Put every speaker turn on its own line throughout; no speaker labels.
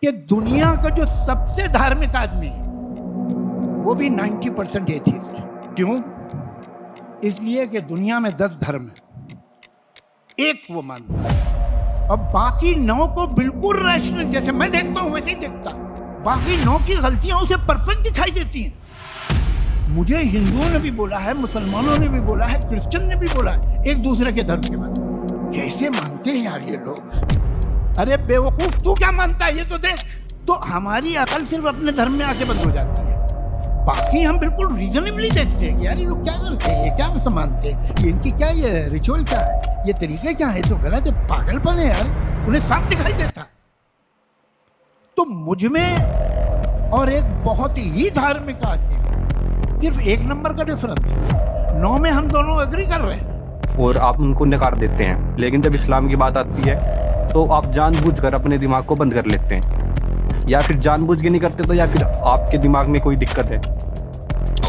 कि दुनिया का जो सबसे धार्मिक आदमी है वो भी 90% एथिस्ट है। क्यों? इसलिए कि दुनिया में 10 धर्म है, एक वो मानता है, अब बाकी 9 को बिल्कुल रैशनल, जैसे मैं देखता हूं वैसे ही देखता है। बाकी 9 की गलतियां उसे परफेक्ट दिखाई देती हैं। मुझे हिंदुओं ने भी बोला है, मुसलमानों ने भी बोला है, क्रिश्चियन ने भी बोला है एक दूसरे के धर्म के बारे में। कैसे मानते हैं यार ये लोग? अरे बेवकूफ, तू क्या मानता है ये तो देख। तो हमारी अकल सिर्फ अपने धर्म में आके बंद हो जाती है। बाकी हम बिल्कुल रीजनेबली देखते हैं कि यार ये लोग क्या करते हैं, ये क्या मानते हैं, ये इनकी क्या, ये रिचुअल क्या है, ये तरीके क्या है, तो गलत है, पागलपन है यार, उन्हें साफ दिखाई देता है। तो मुझ में और एक बहुत ही धार्मिक आदमी में सिर्फ 1 नंबर का डिफरेंस है। 9 में हम दोनों एग्री कर रहे हैं
और आप उनको नकार देते हैं। लेकिन जब इस्लाम की बात आती है तो आप जानबूझकर अपने दिमाग को बंद कर लेते हैं, या फिर जानबूझ के नहीं करते तो या फिर आपके दिमाग में कोई दिक्कत है।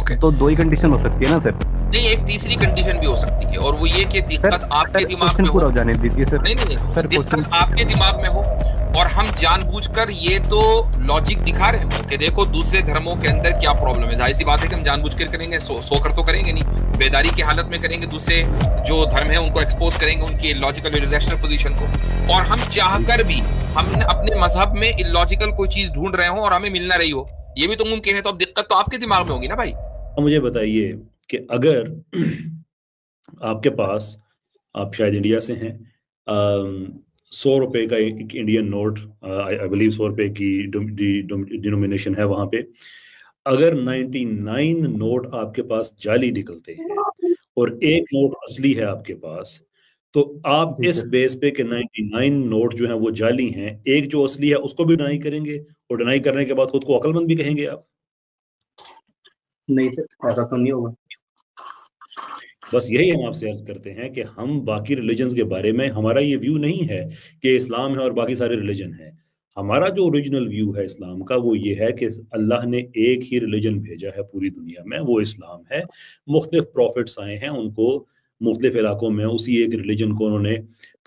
ओके,
तो 2 ही कंडीशन हो सकती है ना सर?
नहीं, एक तीसरी कंडीशन भी हो सकती है, और वो ये कि दिक्कत आपके दिमाग में हो।
पूरा हो जाने दीजिए सर।
नहीं,
सर,
दिक्कत आपके दिमाग में हो और हम जानबूझकर ये तो लॉजिक दिखा रहे हो कि देखो दूसरे धर्मों के अंदर क्या प्रॉब्लम है। जाहिर सी बात है कि हम जानबूझकर करेंगे, सोकर तो करेंगे नहीं, बेदारी की हालत में करेंगे, दूसरे जो धर्म है उनको एक्सपोज करेंगे, उनकी इलॉजिकल इरेशनल पोजीशन को। और हम चाहकर भी हम अपने मजहब में इलॉजिकल कोई चीज ढूंढ रहे हो और हमें मिल ना रही हो, ये भी तो मुमकिन है। तो अब दिक्कत तो आपके दिमाग में होगी ना भाई।
मुझे बताइए कि अगर आपके पास, आप शायद इंडिया से हैं, 100 रुपए का एक इंडियन नोट, आई बिलीव 100 रुपए की डिनोमिनेशन है वहां पे, अगर 99 नोट आपके पास जाली निकलते हैं और एक नोट असली है आपके पास, तो आप इस बेस पे कि 99 नोट जो हैं वो जाली हैं, एक जो असली है उसको भी डिनाई करेंगे, और डिनाई करने के बाद खुद को अक्लमंद भी कहेंगे आप?
नहीं सर, ऐसा तो नहीं होगा।
बस यही हम आपसे अर्ज करते हैं कि हम बाकी रिलीजन्स के बारे में, हमारा ये व्यू नहीं है कि इस्लाम है और बाकी सारे रिलीजन है। हमारा जो ओरिजिनल व्यू है इस्लाम का वो ये है कि अल्लाह ने एक ही रिलीजन भेजा है पूरी दुनिया में, वो इस्लाम है। मुख्तलिफ प्रॉफिट्स आए हैं, उनको मुख्तलिफ इलाकों में उसी एक रिलीजन को उन्होंने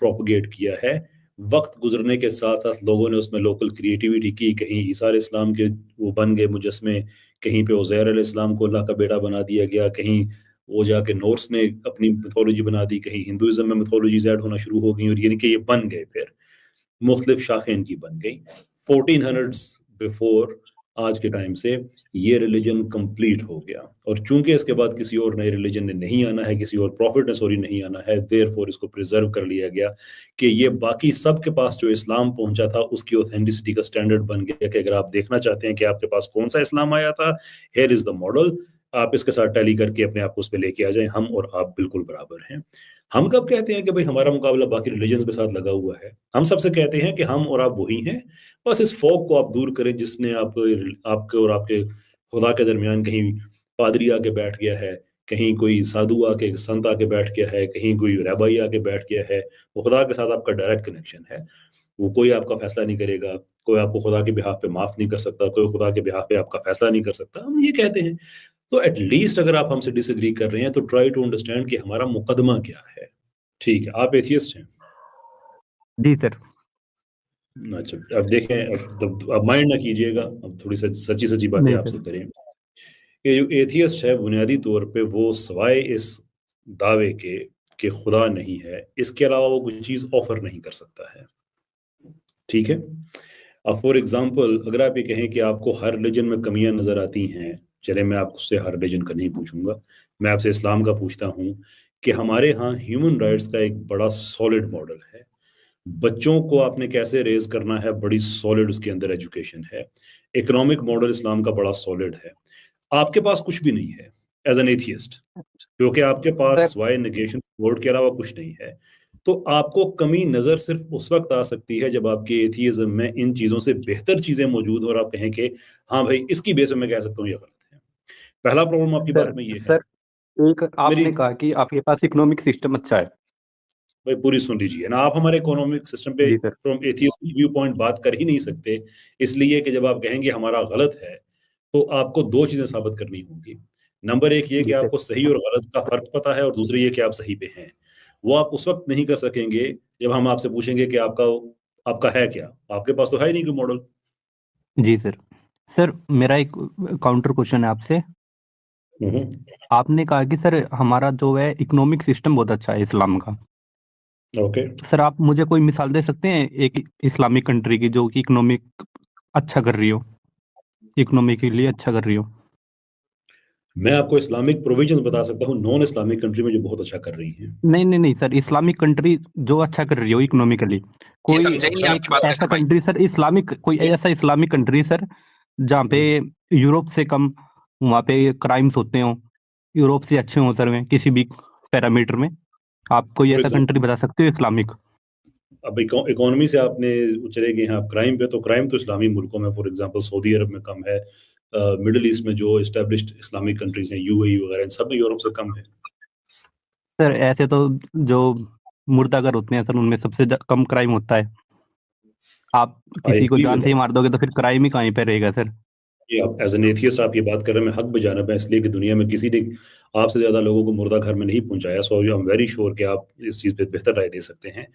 प्रोपगेट किया है। वक्त गुजरने के साथ साथ लोगों ने उसमें लोकल क्रिएटिविटी की, कहीं ईसा इस्लाम के वो बन गए मुजस्मे, कहीं पे उज़ैर अलैहिस्सलाम को अल्लाह का बेटा बना दिया गया, कहीं वो जाके नॉर्स ने अपनी मिथोलॉजी बना दी, कहीं हिंदुइज्म में मिथोलॉजीज ऐड होना शुरू हो गई, और यानी कि ये बन गए, फिर मुख्तलिफ शाखें इनकी बन गई। 1400s बिफोर आज के टाइम से ये रिलीजन कंप्लीट हो गया, और चूंकि इसके बाद किसी और नए रिलीजन ने नहीं आना है, किसी और प्रॉफिट ने नहीं आना है, देयरफॉर इसको प्रिजर्व कर लिया गया कि ये बाकी सब के पास जो इस्लाम पहुंचा था उसकी ऑथेंटिसिटी का स्टैंडर्ड बन गया कि अगर आप देखना चाहते हैं कि आपके पास कौन सा इस्लाम आया था, हियर इज द मॉडल, आप इसके साथ टैली करके अपने आप को उस पर लेके आ जाएं, हम और आप बिल्कुल बराबर हैं। हम कब कहते हैं कि भाई हमारा मुकाबला बाकी रिलीजन्स के साथ लगा हुआ है? हम सबसे कहते हैं कि हम और आप वही हैं, बस इस फॉग को आप दूर करें जिसने आपके और आपके खुदा के दरमियान कहीं पादरी आके बैठ गया है, कहीं कोई साधु आके, संत आके बैठ गया है, कहीं कोई रैबाई आके बैठ गया है। वो खुदा के साथ आपका डायरेक्ट कनेक्शन है, वो कोई आपका फैसला नहीं करेगा, कोई आपको खुदा के बिहाफ पे माफ नहीं कर सकता, कोई खुदा के बिहाफ पे आपका फैसला नहीं कर सकता। हम ये कहते हैं। तो एटलीस्ट अगर आप हमसे डिसएग्री कर रहे हैं तो ट्राई टू अंडरस्टैंड कि हमारा मुकदमा क्या है। ठीक है, आप एथियस्ट हैं?
जी सर।
अच्छा, अब देखें, अब माइंड ना कीजिएगा, अब थोड़ी सच्ची सच्ची बातें
नहीं
आपसे
सर।
करें। कि जो एथियस्ट है बुनियादी तौर पे वो सिवाय इस दावे के कि खुदा नहीं है, इसके अलावा वो कोई चीज़ ऑफर नहीं कर सकता है। ठीक है, अब फॉर एग्जांपल अगर आप ये कहें कि आपको हर रिलीजन में कमियां नजर आती हैं, चले मैं आपसे हर रिलीजन का नहीं पूछूंगा, मैं आपसे इस्लाम का पूछता हूँ कि हमारे यहाँ ह्यूमन राइट्स का एक बड़ा सॉलिड मॉडल है। बच्चों को आपने कैसे रेज करना है, बड़ी सॉलिड उसके अंदर एजुकेशन है। इकोनॉमिक मॉडल इस्लाम का बड़ा सॉलिड है। आपके पास कुछ भी नहीं है एज एन एथियस्ट, क्योंकि आपके पास स्वाय नेगेशन वर्ड के अलावा कुछ नहीं है। तो आपको कमी नजर सिर्फ उस वक्त आ सकती है जब आपके एथियज्म में इन चीजों से बेहतर चीजें मौजूद हो और आप कहें कि हाँ भाई इसकी बेस पे मैं कह सकता हूँ ये गलत है। पहला प्रॉब्लम आपकी बात में ये है।
सर, एक आपने कहा कि आपके पास इकोनॉमिक सिस्टम अच्छा है।
भाई पूरी सुन लीजिए ना, आप हमारे इकोनॉमिक सिस्टम पे फ्रॉम एथियस्ट व्यू पॉइंट बात कर ही नहीं सकते, इसलिए कि जब आप कहेंगे हमारा गलत है तो आपको 2 चीजें साबित करनी होंगी। नंबर 1 ये कि आपको सही और गलत का फर्क पता है, और दूसरी ये कि आप सही पे हैं। वो आप उस वक्त नहीं कर सकेंगे जब हम आपसे पूछेंगे कि आपका है क्या, आपके पास तो है ही नहीं कोई मॉडल।
जी सर। सर मेरा एक काउंटर क्वेश्चन है आपसे। आपने कहा कि सर हमारा जो है इकोनॉमिक सिस्टम बहुत अच्छा है इस्लाम का।
ओके।
सर आप मुझे कोई मिसाल दे सकते हैं एक इस्लामिक कंट्री की जो कि इकोनॉमिक अच्छा कर रही हो, इकोनॉमी के लिए अच्छा कर रही हो?
मैं आपको इस्लामिक प्रोविजंस बता सकता हूँ नॉन इस्लामिक कंट्री में जो बहुत अच्छा कर रही हैं।
नहीं, नहीं, नहीं सर, इस्लामिक कंट्री जो अच्छा कर रही हो इकोनॉमिकली।
ये
कोई
समझा ही नहीं
अच्छा।
आपकी
एक
बात
ऐसा
कैसर भाई।
कंट्री सर, इस्लामिक कोई ऐसा इस्लामिक कंट्री सर, जहाँ पे यूरोप से कम वहाँ पे क्राइम्स होते हों, यूरोप से अच्छे हों सर में किसी भी पैरामीटर में। आप कोई
फॉर
ऐसा
एग्जाम्पल,
कंट्री बता सकते हो इस्लामिक?
अब इकोनॉमी से आपने चले गए हैं आप क्राइम पे, तो क्राइम तो इस्लामी मुल्कों में फॉर एग्जांपल सऊदी अरब में कम है, मिडिल ईस्ट में जो एस्टेब्लिश्ड इस्लामिक कंट्रीज हैं यूएई वगैरह, इन सब में यूरोप से कम है।
सर ऐसे तो जो मुर्दागर होते हैं सर उनमें सबसे कम क्राइम होता है। आप
आई
किसी को
एग्री
जान
विद
से ही मार दोगे तो फिर क्राइम ही कहीं पे रहेगा सर।
ये आप एज एन एथियस्ट आप ये बात कर रहे हैं, मैं हक बजानब है, इसलिए कि दुनिया में किसी ने आपसे ज्यादा लोगों को मुर्दा घर में नहीं पहुंचाया। सो आई एम वेरी श्योर कि आप इस चीज पे बेहतर राय दे सकते हैं।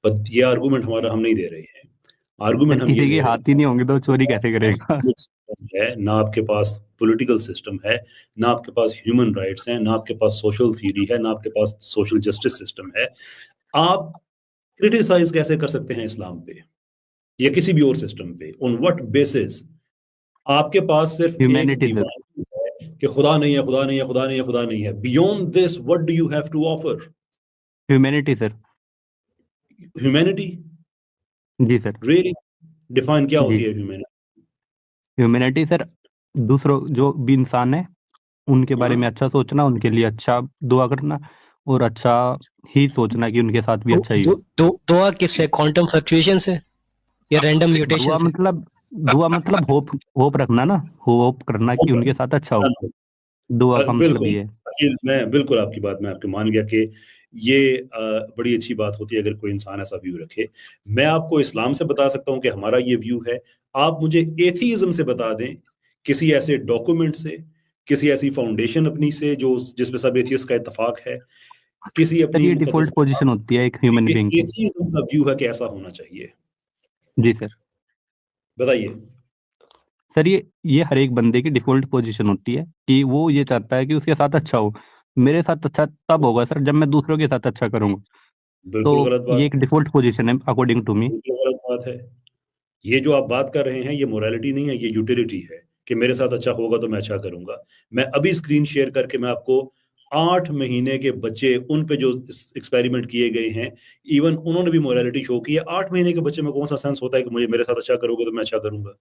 बट ये आर्गूमेंट हमारा हम नहीं दे रहे हैं।
सर
आर्गूमेंट हम ये
किसी के
दे रहे
हाथ ही नहीं होंगे तो चोरी कैसे करेगा?
हैं सिस्टम है ना, आपके पास पॉलिटिकल सिस्टम है ना, आपके पास ह्यूमन राइट्स हैं ना, आपके पास सोशल थ्योरी है ना, आपके पास सोशल जस्टिस सिस्टम है। आप क्रिटिसाइज कैसे कर सकते हैं इस्लाम पे या किसी भी और सिस्टम पे? On what basis? आपके पास सिर्फ एक
ह्यूमैनिटी सर।
दीवार है कि खुदा नहीं है, खुदा नहीं है, खुदा नहीं है, खुदा नहीं है। Beyond this what do you have to offer?
Humanity sir.
Humanity?
जी सर।
रियली? डिफाइन क्या
जी।
होती है ह्यूमैनिटी?
ह्यूमैनिटी सर, दूसरों जो भी इंसान है उनके बारे में अच्छा सोचना, उनके लिए अच्छा दुआ करना और अच्छा ही सोचना कि उनके साथ भी अच्छा ही हो।
दुआ किससे? क्वांटम फ्लक्चुएशन से या रैंडम म्यूटेशन
दुआ
से?
मतलब, दुआ मतलब होप, होप रखना ना, होप करना कि उनके साथ अच्छा हो। दुआ का मतलब
बिल्कुल।
ये है।
मैं बिल्कुल आपकी बात में आपके मान गया कि ये बड़ी अच्छी बात होती है अगर कोई इंसान ऐसा व्यू रखे। मैं आपको इस्लाम से बता सकता हूँ कि हमारा ये व्यू है। आप मुझे एथीज्म से बता दें, किसी ऐसे डॉक्यूमेंट से, किसी ऐसी फाउंडेशन अपनी से जो जिसमें सब एथियस्ट का इत्तेफाक है, किसी
सर
अपनी
ये
मुकद्दस
डिफॉल्ट पोजीशन होती है एक ह्यूमन बीइंग की।
एथीज्म का व्यू है कि ऐसा होना चाहिए।
जी सर।
बताइए।
सर ये हर एक बंदे की डिफॉल्ट पोजीशन होती है कि वो ये चाहता है कि उसके साथ अच्छा हो। मेरे साथ अच्छा तब होगा सर जब मैं दूसरों के साथ अच्छा करूंगा। तो
बिल्कुल गलत बात।
ये एक डिफॉल्ट पोजीशन है अकॉर्डिंग टू मी।
बिल्कुल गलत बात है। ये जो आप बात कर रहे हैं ये मोरालिटी नहीं है, ये यूटिलिटी है कि मेरे साथ अच्छा होगा तो मैं अच्छा करूंगा। मैं अभी स्क्रीन शेयर करके मैं आपको 8 महीने के बच्चे उन पे जो एक्सपेरिमेंट किए गए हैं, इवन उन्होंने भी मोरालिटी शो की है। 8 महीने के बच्चे में कौन सा सेंस होता है कि मुझे मेरे साथ अच्छा करोगे तो मैं अच्छा करूंगा?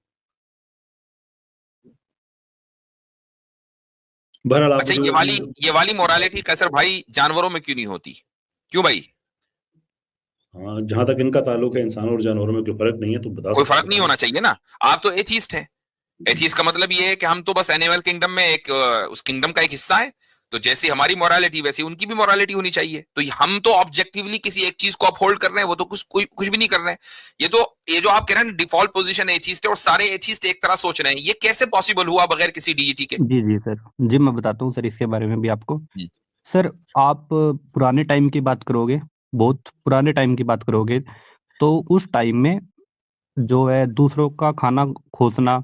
बहरहाल आप
अच्छा,
मुझे
ये वाली मोरालिटी कैसर भाई जानवरों में क्यों नहीं होती? क्यों भाई?
हाँ, जहां तक इनका ताल्लुक है इंसानों और जानवरों में कोई फर्क नहीं है तो बता
कोई
सकते
फर्क
हैं,
नहीं
बताएं।
होना चाहिए ना। आप तो एथीस्ट हैं। एथीस्ट का मतलब ये है कि हम तो बस एनिमल किंगडम में एक उस किंगडम का एक हिस्सा है। तो जैसी हमारी मोरालिटी वैसी उनकी भी मोरालिटी होनी चाहिए। तो हम तो ऑब्जेक्टिवली किसी एक चीज को अपहोल्ड कर रहे हैं, वो तो कुछ भी नहीं कर रहे हैं। ये जो आप कह रहे हैं डिफॉल्ट पोजीशन एथीस्ट है और सारे एथीस्ट एक तरह सोच रहे हैं, ये कैसे पॉसिबल हुआ बगैर किसी डीईटी के?
जी जी सर। जी मैं बताता हूँ सर इसके बारे में भी आपको।
हम्म।
सर आप पुराने टाइम की बात करोगे, बहुत पुराने टाइम की बात करोगे, तो उस टाइम में जो है दूसरों का खाना खोसना,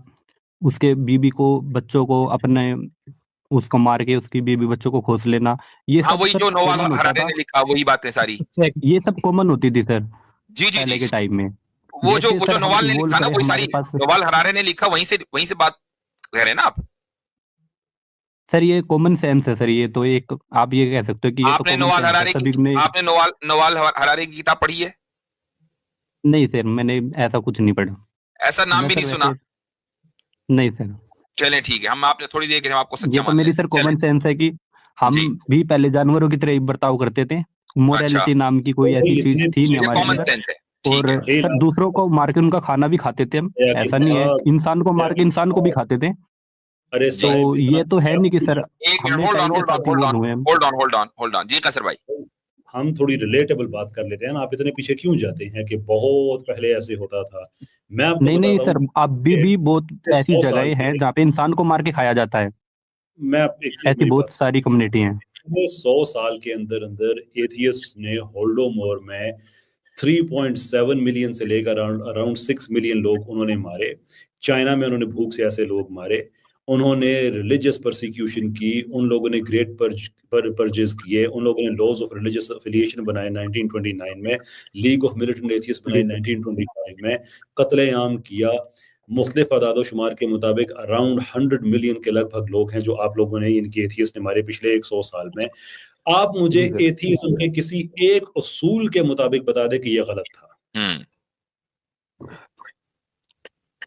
उसके बीबी को बच्चों को अपने उसको मार के उसकी बीबी बच्चों को खोस लेना, ये
हाँ,
सब
वही
सर
जो नोवाल
कॉमन होता
हरारे
था।
ने लिखा, वही बातें सारी।
ये सब कॉमन होती थी सर
जी जी जी।
पहले के टाइम में।
वो
जैसे
जो
सर हम
नोवाल ने
इवोल्व
लिखा ना,
करें
वही
हमारे
सारी
पास।
नोवाल हरारे ने लिखा, वहीं से बात कह रहे हैं ना आप?
सर ये कॉमन सेंस है सर, ये तो एक आप ये कह सकते हो कि ये तो कॉमन सेंस है सभी ने।
आपने नोवाल हरारे की किताब पढ़ी है?
नहीं सर मैंने ऐसा कुछ नहीं पढ़ा।
ऐसा नाम
मैं
भी
सर
नहीं सुना?
वैसे नहीं सर।
चलें ठीक है, हम आपने थोड़ी देर के लिए हम आपको
ये
सच्चा
तो
मान
मेरी
लेते
सर
हैं, चलें।
कॉमन सेंस है कि हम
जी।
भी पहले जानवरों की तरह ही बर्ताव करते थे।
अच्छा,
मोरालिटी नाम की कोई ऐसी चीज थी नहीं
ये
हमारे
कॉमन
अंदर।
सेंस है। ठीक
और
है।
सर दूसरों को मार के उनका खाना भी खाते थे हम।
या
ऐसा
किस
नहीं है,
साहब,
इंसान को मार के इंसान को भी खाते थे।
अरे
जी।
तो
साहब इतना
ये तो है नहीं कि सर
एक मिनट,
हमने
होल्ड ऑन
टाइम के
होल्ड ऑन
साथ
होल्ड ऑन
इवोल्व हुए हम।
Hold on hold on hold on जी कसर भाई।
हम थोड़ी रिलेटेबल बात कर लेते हैं ना, आप इतने पीछे क्यों जाते हैं कि बहुत पहले ऐसे होता था? मैं आपको
नहीं नहीं
बताता हूँ
सर, अभी भी बहुत
कि
ऐसी
100 साल
जगहें हैं
पहले,
जहाँ पे इंसान को मार के खाया जाता है।
मैं एक
ऐसी
मेरी
बहुत
बात,
सारी कम्युनिटी हैं।
100 साल के अंदर अंदर एथियस्ट्स ने होल्डोमोर में 3.7 मिलियन से लेकर अराउंड 6 मिलियन लोग उन्होंने मारे। चाइना में उन्होंने भूख से ऐसे लोग मारे, उन्होंने रिलीजियस परसिक्यूशन की, उन लोगों ने ग्रेट परजेस किए, उन लोगों ने लॉज ऑफ रिलीजियस एफिलिएशन बनाए 1929 में, लीग ऑफ मिलिटेंट एथियस्ट बनाई 1925 में, कत्लेआम किया। मुख्तलिफ आदाद-ओ-शुमार के मुताबिक अराउंड 100 मिलियन के लगभग लोग हैं जो आप लोगों ने, इनके एथियस्ट ने मारे पिछले 100 साल में। आप मुझे एथियज्म के किसी एक उसूल के मुताबिक बता दें कि यह गलत था।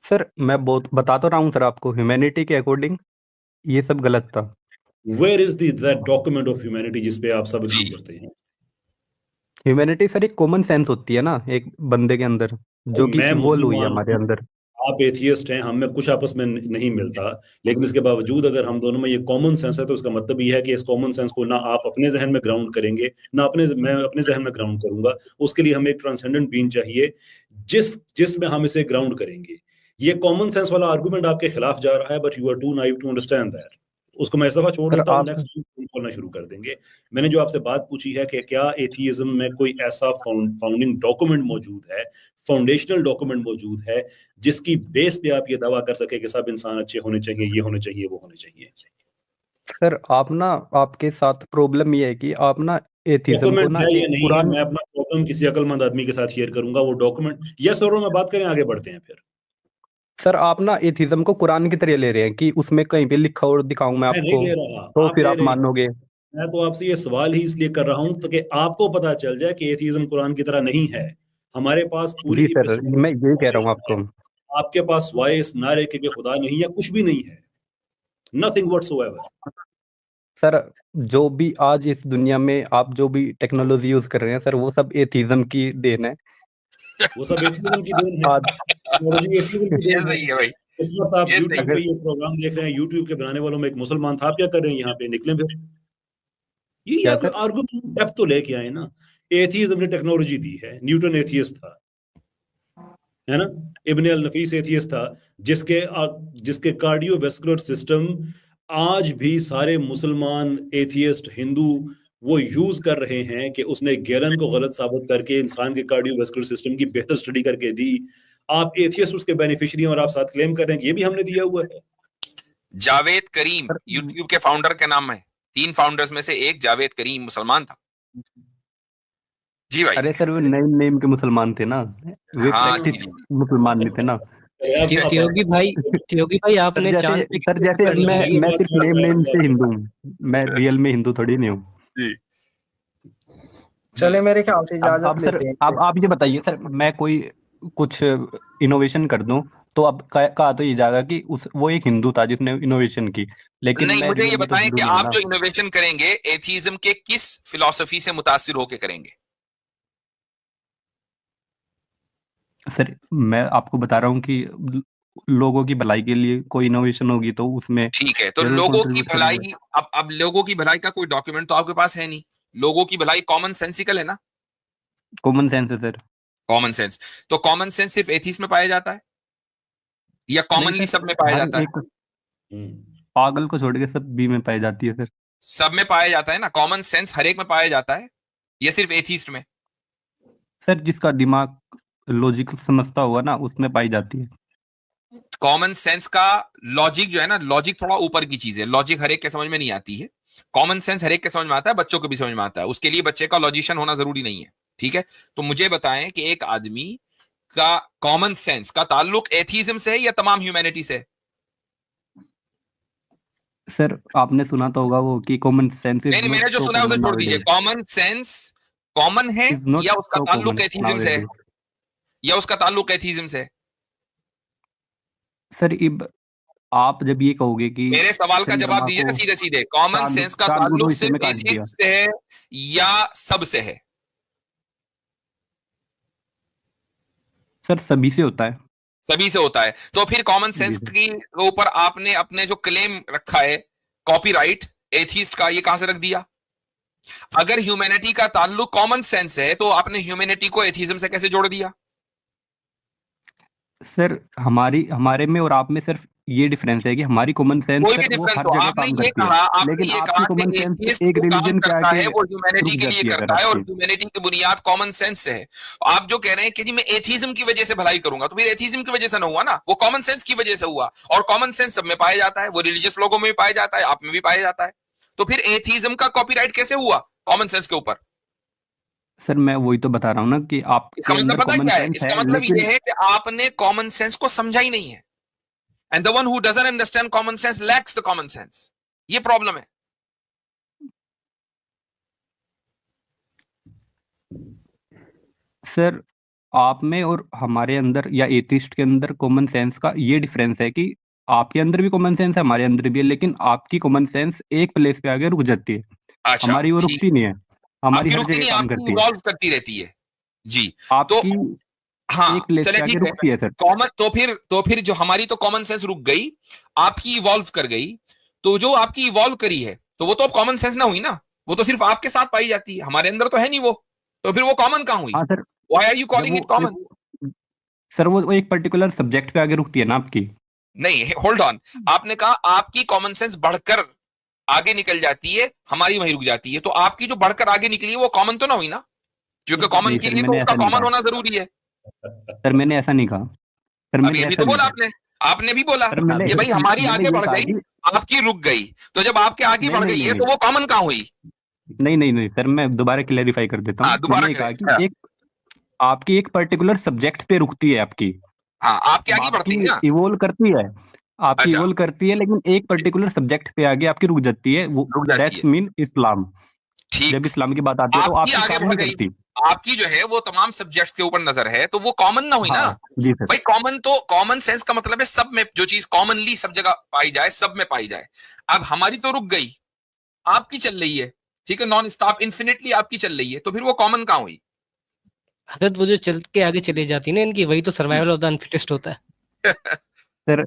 सर मैं बहुत बता तो रहा हूँ सर आपको, ह्यूमैनिटी के अकॉर्डिंग ये सब गलत था।
Where is that document of humanity जिस पे आप सब एग्री करते हैं?
ह्यूमैनिटी सर एक कॉमन सेंस होती है ना एक बंदे के अंदर, जो कि
मैं
इवॉल्व हुई है
मुसलमान
हमारे
हूं,
अंदर।
आप एथियस्ट हैं, हम में कुछ आपस में नहीं मिलता, लेकिन इसके बावजूद अगर हम दोनों में ये कॉमन सेंस है तो उसका मतलब ये है कि इस कॉमन सेंस को ना आप अपने जहन में ग्राउंड करेंगे, ना मैं अपने जहन में ग्राउंड करूंगा। उसके लिए हमें एक ट्रांसेंडेंट बीइंग चाहिए जिसमें हम इसे ग्राउंड करेंगे। ये कॉमन सेंस वाला आर्गुमेंट आपके खिलाफ जा रहा है, but you are too naive to understand that. उसको मैं इस दफा छोड़ देता हूँ, नेक्स्ट खोलना शुरू कर देंगे। मैंने जो आपसे बात पूछी है कि क्या एथियज्म में कोई ऐसा फाउंडिंग डॉक्यूमेंट मौजूद है, फाउंडेशनल डॉक्यूमेंट मौजूद है, जिसकी बेस पे आप ये दावा कर सके कि सब इंसान अच्छे होने चाहिए, ये होने चाहिए, वो होने चाहिए?
सर आप ना, आपके साथ प्रॉब्लम ये है कि आप ना एथिज्म को
डॉक्यूमेंट
ना
है या
एक
नहीं है,
पुरान
मैं अपना प्रॉब्लम किसी अक्लमंद आदमी के साथ शेयर करूंगा, वो डॉक्यूमेंट यस और नो में बात करें, आगे बढ़ते हैं फिर।
सर आप ना एथिज्म को कुरान की तरह ले रहे हैं कि उसमें कहीं पे लिखा और दिखाऊं मैं
मैं नहीं
आपको
ले रहा,
तो
आप
फिर
ले
आप
रहे हैं।
मानोगे।
मैं तो आपसे ये सवाल ही इसलिए कर रहा हूं ताकि आपको पता चल जाए कि एथिज्म कुरान की तरह नहीं है। हमारे पास पूरी
जी सर, मैं
epistemological
यही कह रहा हूँ
foundation
आपको।
है। आपके पास वाई इस नारे के खुदा नहीं है, कुछ भी नहीं है, नथिंग व्हाटसोएवर।
सर जो भी आज इस दुनिया में आप जो भी टेक्नोलॉजी यूज कर रहे हैं सर, वो सब एथिज्म की देन है।
वो सब एथिज्म की देन है,
आज
टेक्नोलॉजी एथिज्म की
ये
देन है।
सही है भाई,
इस वक्त आप
ये सही
यूट्यूब
है।
पे ये प्रोग्राम देख रहे हैं, यूट्यूब के बनाने वालों में एक मुसलमान था, आप क्या कर रहे हैं यहाँ पे? निकलें फिर, ये
क्या
आप
सर?
आर्गुमेंट डेप्थ तो लेके आए ना। एथिज्म ने टेक्नोलॉजी दी है, न्यूटन एथियस्ट था, है ना? इब्न अल नफीस एथियस्ट था, जिसके कार्डियोवैस्कुलर सिस्टम आज भी सारे मुसलमान एथियस्ट हिंदू वो यूज कर रहे हैं कि उसने गैलन को गलत साबित करके इंसान के कार्डियोवैस्कुलर सिस्टम की बेहतर स्टडी करके दी। आप एथियस्ट उसके बेनिफिशियरी और आप साथ क्लेम कर रहे हैं कि ये भी हमने दिया हुआ है।
जावेद करीम यूट्यूब के फाउंडर के नाम है, 3 फाउंडर्स में से एक जावेद करीम मुसलमान था। जी भाई।
अरे सर वो नए नेम के मुसलमान थे ना, वे
हाँ
प्रैक्टिस मुसलमान नहीं थे ना।
त्योगी भाई
सर
आपने चांद पे
जैसे अब मैं सिर्फ नेम से हिंदू हूँ, मैं रियल में हिंदू थोड़ी नहीं हूँ।
जी।
चले मेरे ख्याल से
अब
इजाजत
सर
लेते हैं।
आप ये बताइए सर, मैं कोई कुछ इनोवेशन कर दूं तो अब कहा तो ये जाएगा कि वो एक हिंदू था जिसने इनोवेशन की, लेकिन
नहीं,
मैं
मुझे ये
रियल में तो
बताएं
हिंदू
कि
नहीं हूं
आप
ना।
जो इनोवेशन करेंगे एथिज्म के किस फिलॉसफी से मुतासिर होकर करेंगे?
सर मैं आपको बता रहा हूँ कि लोगों की भलाई के लिए कोई इनोवेशन होगी तो उसमें
ठीक है, तो
जरूर
लोगों की
कंट्रीब्यूट
भलाई,
करूंगा।
अब लोगों की भलाई का कोई डॉक्यूमेंट तो आपके पास है नहीं। लोगों की भलाई कॉमन सेंसिकल है ना?
कॉमन सेंस है सर।
कॉमन सेंस, तो कॉमन सेंस सिर्फ एथिस्ट में पाया जाता है या
नहीं
कॉमनली
सर,
सब में पाया
हर
जाता है?
एक पागल को छोड़ के सब बी में पाई जाती है सर।
सब में पाया जाता है ना, कॉमन सेंस हर एक में पाया जाता है, ये सिर्फ एथिस्ट में?
सर जिसका दिमाग लॉजिक समझता होगा ना उसमें पाई जाती है।
कॉमन सेंस का लॉजिक जो है ना, लॉजिक थोड़ा ऊपर की चीज है, लॉजिक हर एक के समझ में नहीं आती है। कॉमन सेंस हर एक के समझ में आता है, बच्चों को भी समझ में आता है, उसके लिए बच्चे का लॉजिशियन होना जरूरी नहीं है। ठीक है, तो मुझे बताएं कि एक आदमी का कॉमन सेंस का ताल्लुक एथिज्म से है या तमाम ह्यूमैनिटी से?
सर आपने सुना तो होगा वो कि कॉमन सेंस इज
नहीं,
नॉट
मैंने जो
सो
सुना है उसे
कॉमन
छोड़ दीजिए।
नाउअडेज,
कॉमन सेंस कॉमन है
इज नॉट
या उसका
सो
ताल्लुक
कॉमन
एथिज्म से है,
नाउअडेज।
या उसका ताल्लुक एथिज्म से है?
सर इब आप जब ये कहोगे कि
मेरे सवाल का जवाब
चंद्रमा
दीजिए ना
को
सीधे सीधे। कॉमन सेंस का
चांद को
ताल्लुक
दो हिस्से में
सिर्फ
काट दिया,
एथिस्ट से है या सब से है?
सर सभी से होता है।
सभी से होता है। तो फिर कॉमन सेंस
जी सर।
की ऊपर आपने अपने जो क्लेम रखा है कॉपीराइट एथिस्ट का, ये कहां से रख दिया? अगर ह्यूमैनिटी का ताल्लुक कॉमन सेंस है तो आपने ह्यूमैनिटी को एथिज्म से कैसे जोड़ दिया?
सर हमारे में और आप में सिर्फ ये डिफरेंस है कि हमारी कॉमन सेंस
कोई भी
सर वो
डिफरेंस
हर
हो,
जगह
आपने
काम
ये
करती है,
कहा, आपने
लेकिन
ये
आपकी
कहा
कॉमन
कि
सेंस
एथियस्ट
एक
जो काम
रिलीजन के
करता
आगे
है वो ह्यूमैनिटी
रुक
के लिए
जाती है सर
करता है, और
आपकी।
ह्यूमैनिटी की बुनियाद कॉमन सेंस से है। आप जो कह रहे हैं कि जी मैं एथिज्म की वजह से भलाई करूंगा, तो फिर एथिज्म की वजह से ना हुआ ना, वो कॉमन सेंस की वजह से हुआ, और कॉमन सेंस सब में पाया जाता है, वो रिलीजियस लोगों में भी पाया जाता है, आप में भी पाया जाता है। तो फिर एथिज्म का कॉपीराइट कैसे हुआ कॉमन सेंस के ऊपर?
सर मैं वही तो बता रहा हूँ ना कि
इसका
आपके
मतलब
अंदर
पता है
कॉमन
क्या है?
सेंस
इसका
है,
मतलब ये
लेकिन
है कि आपने कॉमन सेंस को समझा ही नहीं है। And the one who doesn't understand common sense lakhs the common sense. ये प्रॉब्लम है।
सर आप में और हमारे अंदर या एथिस्ट के अंदर कॉमन सेंस का ये डिफरेंस है कि आपके अंदर भी कॉमन सेंस है, हमारे अंदर भी है, लेकिन आपकी कॉमन सेंस एक प्लेस पे आके रुक जाती है,
अच्छा,
हमारी वो
ठीक।
रुकती नहीं है, हमारी
आपकी
हर
रुकती
जगह
नहीं,
काम
आपकी
करती है,
इवॉल्व करती रहती है। जी। तो
आपकी एक
हाँ,
प्लेस
चले
पे आके
ठीक है।
रुकती है सर।
कॉमन तो फिर जो हमारी तो कॉमन सेंस रुक गई, आपकी इवॉल्व कर गई। तो जो आपकी इवॉल्व करी है, तो वो तो अब कॉमन सेंस ना हुई ना, वो तो सिर्फ आपके साथ पाई जाती है, हमारे अंदर तो है नहीं वो। तो फिर वो कॉमन कहां हुई?
हाँ सर,
व्हाई आर यू
जब
कॉलिंग इट कॉमन?
सर वो एक पर्टिकुलर सब्जेक्ट पे आके रुकती है ना आपकी।
नहीं, होल्ड ऑन। आपने कहा आपकी कॉमन सेंस बढ़कर आगे निकल जाती है, हमारी वहीं रुक जाती है। तो आपकी जो बढ़कर आगे निकली है वो कॉमन तो ना हुई ना, क्योंकि कॉमन
नहीं
के
सर,
लिए तो
मैंने
उसका
ऐसा नहीं
कॉमन
कहा,
होना जरूरी है।
सर मैंने ऐसा नहीं कहा, सर
अब
मैंने
ये भी
ऐसा
तो
नहीं
बोला
कहा,
आपने। आपने भी बोला
सर मैंने
कि भाई हमारी
मैंने
आगे
ये
बढ़
कहा
गई,
कि
आपकी रुक गई। तो जब आपके आगे
नहीं
बढ़
नहीं
गई
नहीं
है
नहीं
तो वो कॉमन कहां हुई?
नहीं नहीं नहीं सर, मैं दोबारा क्लेरिफाई कर देता
हाँ,
हूँ।
दोबारा
मैंने ये कहा
करें।
कि एक आपकी एक पर्टिकुलर सब्जेक्ट पे रुकती है आपकी,
हाँ, आपके आगे
आपकी
बढ़ती है ना।
इवोल्व करती है, आपकी
अच्छा,
इवोल्व करती है, लेकिन एक पर्टिकुलर सब्जेक्ट पे आगे आपकी रुक जाती है, वो
रुक जाती है।
दैट्स मीन इस्लाम। जब
ठीक।
इस्लाम की बात आती है तो
आपकी
आपकी
आगे
काम
बढ़
नहीं
गई,
करती।
आपकी जो है वो तमाम सब्जेक्ट के ऊपर नजर है, तो वो कॉमन ना हुई ना।
हाँ जी सर।
भाई कॉमन, तो कॉमन सेंस का मतलब है सब में जो चीज कॉमनली सब जगह पाई जाए, सब में पाई जाए। अब हमारी तो रुक गई, आपकी चल रही है। ठीक है, नॉन स्टॉप इन्फिनिटली आपकी चल रही है, तो फिर वो कॉमन कहां हुई?
हजरत वो जो चल के आगे चली जाती है ना इनकी, वही तो सर्वाइवल ऑफ द अनफिटेस्ट होता है।
सर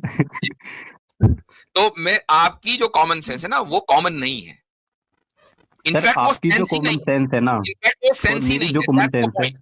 तो मैं आपकी जो कॉमन सेंस है ना वो कॉमन नहीं है।
सर
इनफैक्ट वो
आपकी जो
सेंस ही
कॉमन
नहीं है।
सेंस है ना
इनफैक्ट वो
और
सेंस ही
मेरी
नहीं
जो
है,
कॉमन
दैट्स द
सेंस है,
पॉइंट।